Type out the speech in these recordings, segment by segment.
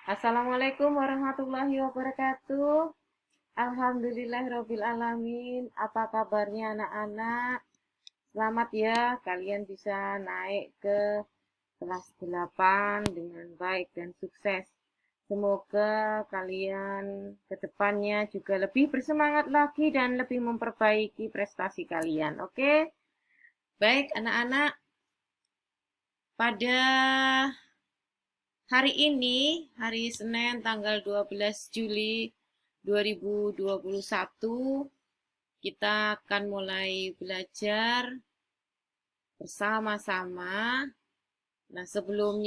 Assalamualaikum warahmatullahi wabarakatuh. Alhamdulillahirabbil alamin. Apa kabarnya anak-anak? Selamat ya, kalian bisa naik ke kelas 8 dengan baik dan sukses. Semoga kalian ke depannya juga lebih bersemangat lagi dan lebih memperbaiki prestasi kalian. Oke? Baik, anak-anak, pada hari ini, hari Senin tanggal 12 Juli 2021, kita akan mulai belajar bersama-sama. Nah, sebelum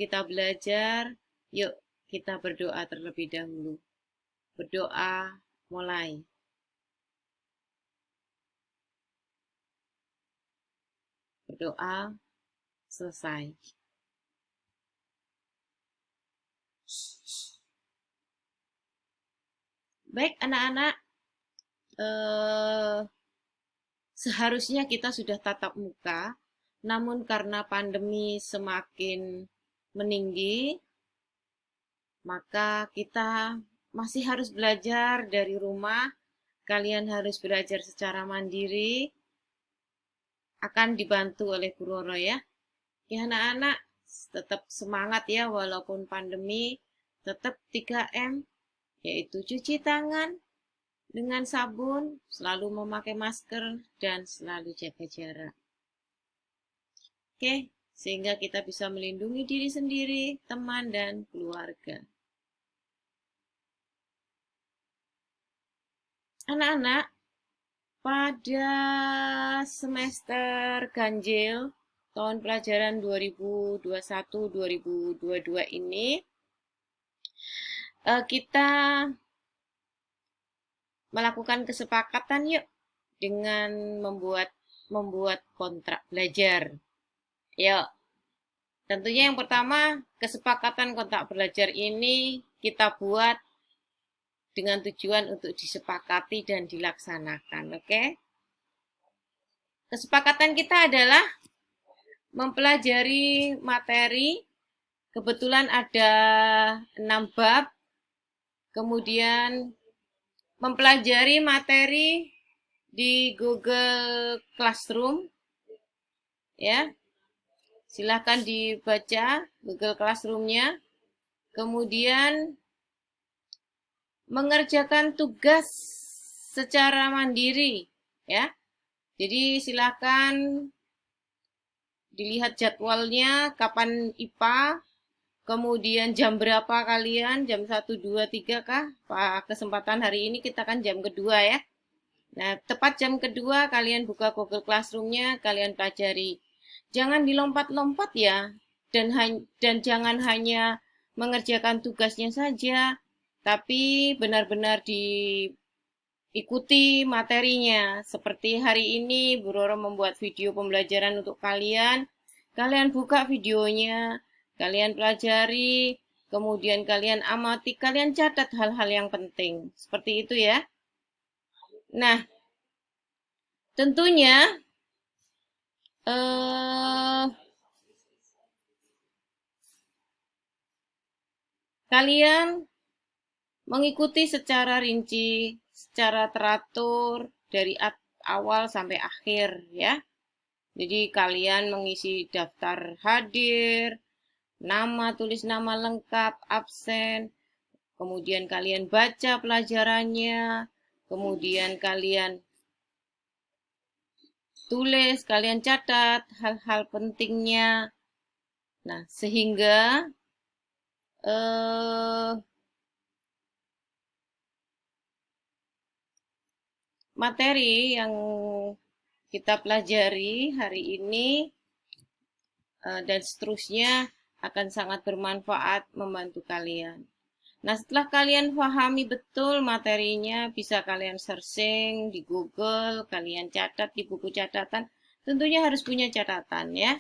kita belajar, yuk kita berdoa terlebih dahulu. Berdoa mulai. Berdoa selesai. Baik, anak-anak, seharusnya kita sudah tatap muka, namun karena pandemi semakin meninggi, maka kita masih harus belajar dari rumah. Kalian harus belajar secara mandiri, akan dibantu oleh Bu Roro ya. Ya anak-anak, tetap semangat ya walaupun pandemi, tetap 3M, yaitu cuci tangan dengan sabun, selalu memakai masker, dan selalu jaga jarak. Oke, sehingga kita bisa melindungi diri sendiri, teman, dan keluarga. Anak-anak, pada semester ganjil tahun pelajaran 2021-2022 ini, kita melakukan kesepakatan yuk dengan membuat kontrak belajar. Yuk, tentunya yang pertama, kesepakatan kontrak belajar ini kita buat dengan tujuan untuk disepakati dan dilaksanakan, oke? Kesepakatan kita adalah mempelajari materi, kebetulan ada 6 bab, kemudian mempelajari materi di Google Classroom, ya. Silahkan dibaca Google Classroom-nya, kemudian mengerjakan tugas secara mandiri, ya. Jadi silakan dilihat jadwalnya, kapan IPA, kemudian jam berapa kalian, jam 1, 2, 3 kah? Kesempatan hari ini kita kan jam kedua ya. Nah, tepat jam kedua kalian buka Google Classroom-nya, kalian pelajari. Jangan dilompat-lompat ya, dan jangan hanya mengerjakan tugasnya saja, tapi benar-benar diikuti materinya. Seperti hari ini, Bu Roro membuat video pembelajaran untuk kalian. Kalian buka videonya, kalian pelajari, kemudian kalian amati, kalian catat hal-hal yang penting. Seperti itu ya. Nah, tentunya kalian mengikuti secara rinci, secara teratur dari awal sampai akhir ya. Jadi kalian mengisi daftar hadir, nama, tulis nama lengkap, absen, kemudian kalian baca pelajarannya, kemudian kalian tulis, kalian catat hal-hal pentingnya. Nah, sehingga materi yang kita pelajari hari ini dan seterusnya akan sangat bermanfaat membantu kalian. Nah, setelah kalian pahami betul materinya, bisa kalian searching di Google, kalian catat di buku catatan. Tentunya harus punya catatan ya.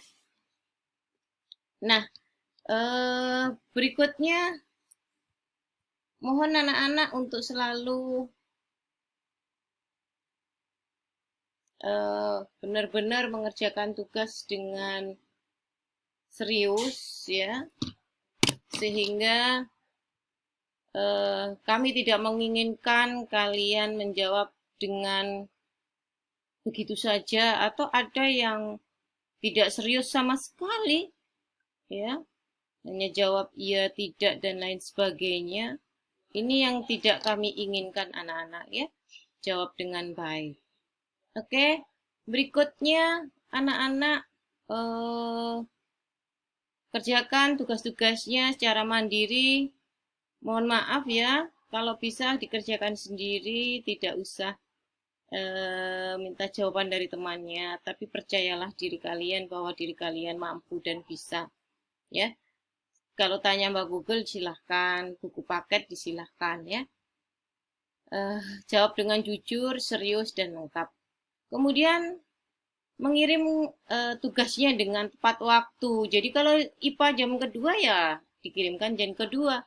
Nah, berikutnya mohon anak-anak untuk selalu benar-benar mengerjakan tugas dengan serius ya. sehingga kami tidak menginginkan kalian menjawab dengan begitu saja atau ada yang tidak serius sama sekali, ya, hanya jawab iya, tidak, dan lain sebagainya. Ini yang tidak kami inginkan anak-anak, ya. Jawab dengan baik. Oke, berikutnya anak-anak kerjakan tugas-tugasnya secara mandiri. Mohon maaf ya, kalau bisa dikerjakan sendiri, tidak usah minta jawaban dari temannya, tapi percayalah diri kalian bahwa diri kalian mampu dan bisa, ya. Kalau tanya Mbak Google silahkan, buku paket disilahkan, ya. Jawab dengan jujur, serius, dan lengkap. Kemudian mengirim tugasnya dengan tepat waktu. Jadi kalau IPA jam kedua ya dikirimkan jam kedua,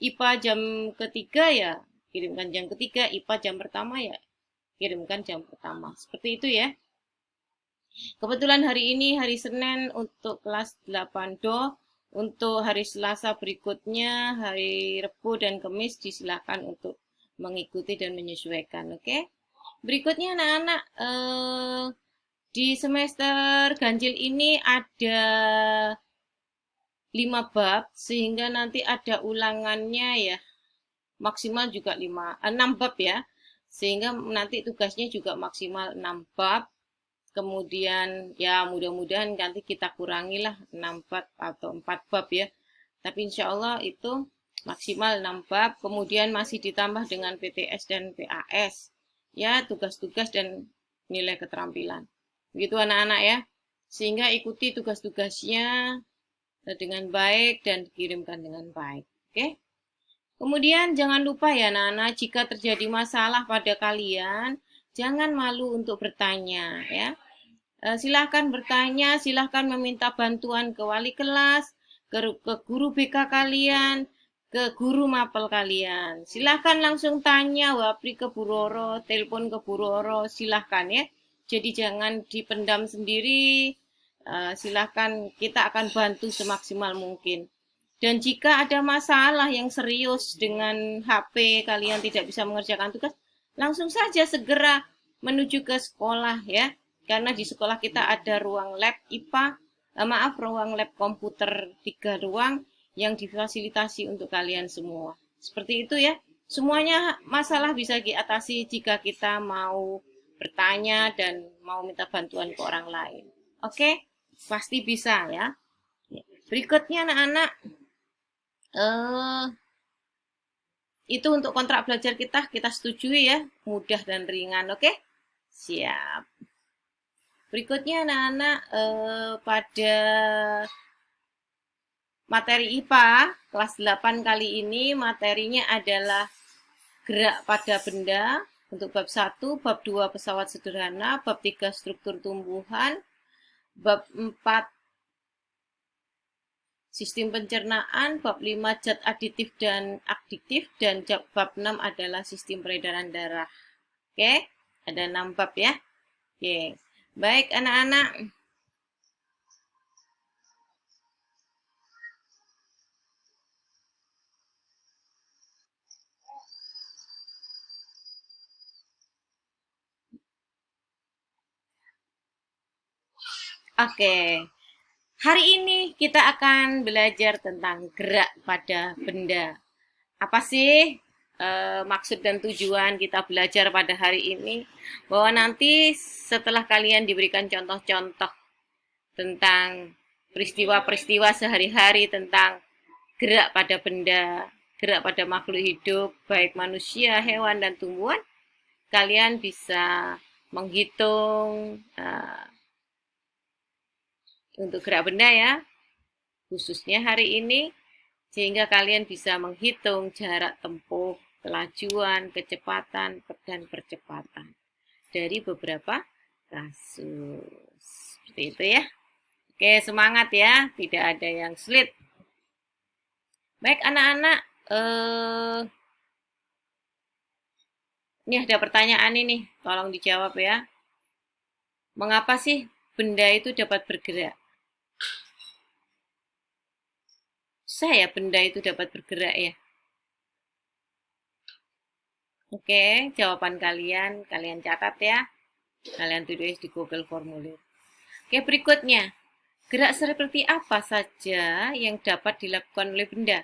IPA jam ketiga ya kirimkan jam ketiga, IPA jam pertama ya kirimkan jam pertama. Seperti itu ya. Kebetulan hari ini hari Senin untuk kelas 8 Do, untuk hari Selasa berikutnya hari Rabu dan Kamis disilakan untuk mengikuti dan menyesuaikan, oke? Berikutnya anak-anak di semester ganjil ini ada 5 bab, sehingga nanti ada ulangannya ya, maksimal juga 6 bab ya, sehingga nanti tugasnya juga maksimal 6 bab. Kemudian ya mudah-mudahan nanti kita kurangilah 6 bab atau 4 bab ya, tapi insya Allah itu maksimal 6 bab, kemudian masih ditambah dengan PTS dan PAS ya, tugas-tugas dan nilai keterampilan. Begitu anak-anak ya, sehingga ikuti tugas-tugasnya dengan baik dan dikirimkan dengan baik. Oke. Kemudian jangan lupa ya anak-anak, jika terjadi masalah pada kalian, jangan malu untuk bertanya ya. Silahkan bertanya, silahkan meminta bantuan ke wali kelas, ke guru BK kalian, ke guru mapel kalian. Silahkan langsung tanya, wapri ke Bu Roro, telepon ke Bu Roro, silahkan ya. Jadi jangan dipendam sendiri, silahkan, kita akan bantu semaksimal mungkin. Dan jika ada masalah yang serius dengan HP kalian tidak bisa mengerjakan tugas, langsung saja segera menuju ke sekolah ya. Karena di sekolah kita ada ruang lab IPA, ruang lab komputer 3 ruang yang difasilitasi untuk kalian semua. Seperti itu ya. Semuanya masalah bisa diatasi jika kita mau bertanya dan mau minta bantuan ke orang lain. Oke, pasti bisa ya. Berikutnya anak-anak, itu untuk kontrak belajar kita setujui ya, mudah dan ringan, oke? Siap. Berikutnya anak-anak, pada materi IPA kelas 8 kali ini materinya adalah gerak pada benda untuk bab 1, bab 2 pesawat sederhana, bab 3 struktur tumbuhan, bab 4 sistem pencernaan, bab 5 zat aditif dan adiktif, dan bab 6 adalah sistem peredaran darah. Oke, ada 6 bab ya. Oke, baik anak-anak. Oke, hari ini kita akan belajar tentang gerak pada benda. Apa sih maksud dan tujuan kita belajar pada hari ini? Bahwa nanti setelah kalian diberikan contoh-contoh tentang peristiwa-peristiwa sehari-hari tentang gerak pada benda, gerak pada makhluk hidup, baik manusia, hewan, dan tumbuhan, kalian bisa menghitung untuk gerak benda ya, khususnya hari ini, sehingga kalian bisa menghitung jarak tempuh, kelajuan, kecepatan, dan percepatan dari beberapa kasus. Seperti itu ya. Oke, semangat ya, tidak ada yang sulit. Baik anak-anak, ini ada pertanyaan ini, tolong dijawab ya. Mengapa sih benda itu dapat bergerak? susah ya benda itu dapat bergerak ya. Oke, jawaban kalian catat ya. Kalian tulis di Google Formulir. Oke, berikutnya. Gerak seperti apa saja yang dapat dilakukan oleh benda?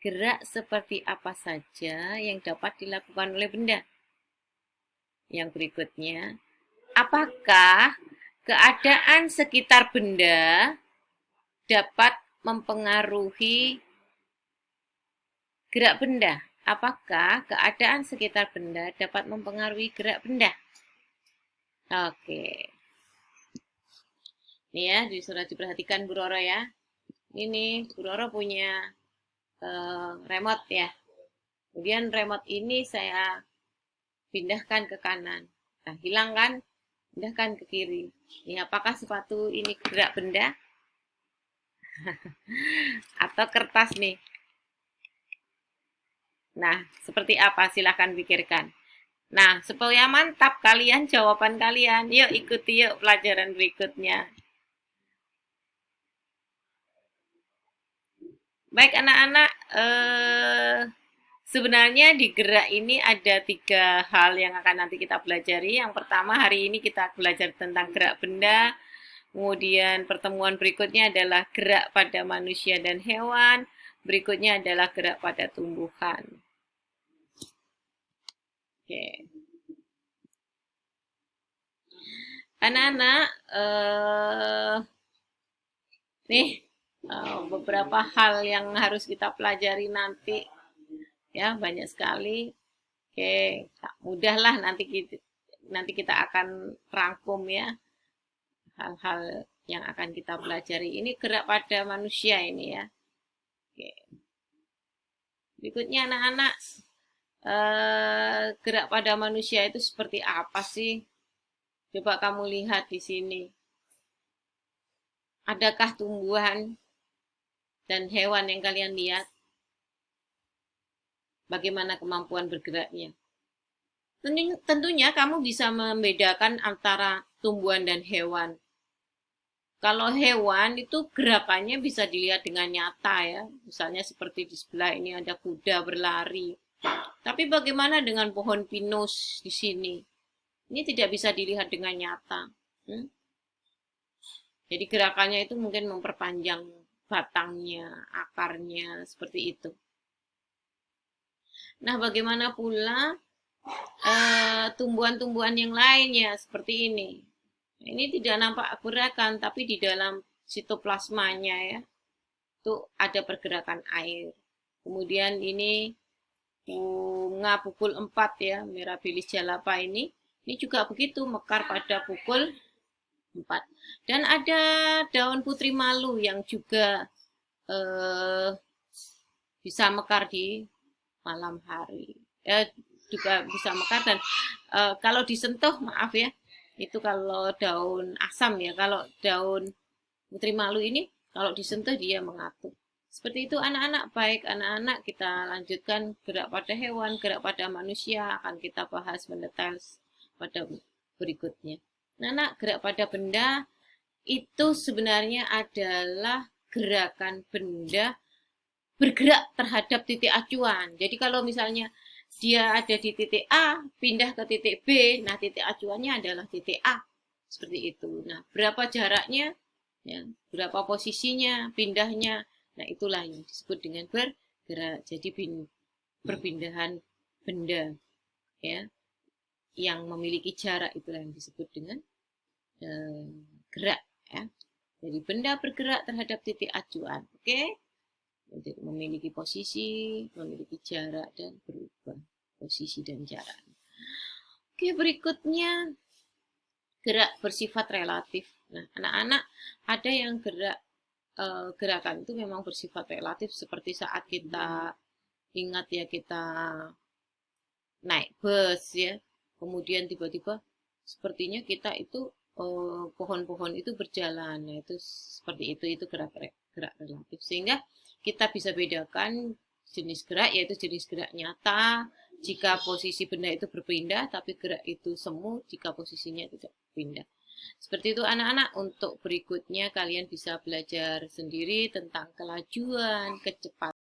Gerak seperti apa saja yang dapat dilakukan oleh benda? Yang berikutnya, apakah keadaan sekitar benda dapat mempengaruhi gerak benda? Apakah keadaan sekitar benda dapat mempengaruhi gerak benda? Oke. Ini ya, disuruh diperhatikan Bu Roro ya. Ini Bu Roro punya remote ya. Kemudian remote ini saya pindahkan ke kanan. Nah, hilang kan? Pindahkan ke kiri. Ini apakah sepatu ini gerak benda? Atau kertas nih? Nah, seperti apa? Silahkan pikirkan. Nah, supaya mantap kalian jawaban kalian, yuk ikuti yuk pelajaran berikutnya. Baik anak-anak, sebenarnya di gerak ini ada 3 hal yang akan nanti kita pelajari. Yang pertama hari ini kita belajar tentang gerak benda. Kemudian pertemuan berikutnya adalah gerak pada manusia dan hewan. Berikutnya adalah gerak pada tumbuhan. Oke. Anak-anak, nih beberapa hal yang harus kita pelajari nanti ya, banyak sekali. Oke, mudahlah nanti kita akan rangkum ya hal-hal yang akan kita pelajari. Ini gerak pada manusia ini ya. Oke. Berikutnya anak-anak, gerak pada manusia itu seperti apa sih? Coba kamu lihat di sini. Adakah tumbuhan dan hewan yang kalian lihat? Bagaimana kemampuan bergeraknya? Tentunya kamu bisa membedakan antara tumbuhan dan hewan. Kalau hewan itu gerakannya bisa dilihat dengan nyata ya. Misalnya seperti di sebelah ini ada kuda berlari. Tapi bagaimana dengan pohon pinus di sini? Ini tidak bisa dilihat dengan nyata. Jadi gerakannya itu mungkin memperpanjang batangnya, akarnya, seperti itu. Nah, bagaimana pula tumbuhan-tumbuhan yang lainnya seperti ini? Ini tidak nampak gerakan, tapi di dalam sitoplasmanya ya, itu ada pergerakan air. Kemudian ini bunga pukul 4 ya, Mirabilis jalapa ini juga begitu, mekar pada pukul 4. Dan ada daun putri malu yang juga bisa mekar di malam hari. Juga bisa mekar dan kalau disentuh, maaf ya, itu kalau daun asam ya, kalau daun putri malu ini kalau disentuh dia mengatuk. Seperti itu anak-anak. Baik anak-anak, kita lanjutkan gerak pada hewan, gerak pada manusia akan kita bahas mendetail pada berikutnya. Anak, gerak pada benda itu sebenarnya adalah gerakan benda bergerak terhadap titik acuan. Jadi kalau misalnya dia ada di titik A, pindah ke titik B, nah titik acuannya adalah titik A. Seperti itu. Nah, berapa jaraknya, ya, berapa posisinya, pindahnya, nah itulah yang disebut dengan bergerak. Jadi perpindahan benda ya yang memiliki jarak itulah yang disebut dengan gerak ya. Jadi benda bergerak terhadap titik acuan. Oke? Jadi memiliki posisi, memiliki jarak, dan berubah posisi dan jarak. Oke, berikutnya gerak bersifat relatif. Nah, anak-anak ada yang gerakan itu memang bersifat relatif seperti saat kita ingat ya, kita naik bus ya, kemudian tiba-tiba sepertinya kita itu pohon-pohon itu berjalan. Nah, itu seperti itu gerak relatif, sehingga kita bisa bedakan jenis gerak, yaitu jenis gerak nyata jika posisi benda itu berpindah, tapi gerak itu semu jika posisinya tidak berpindah. Seperti itu anak-anak, untuk berikutnya kalian bisa belajar sendiri tentang kelajuan, kecepatan.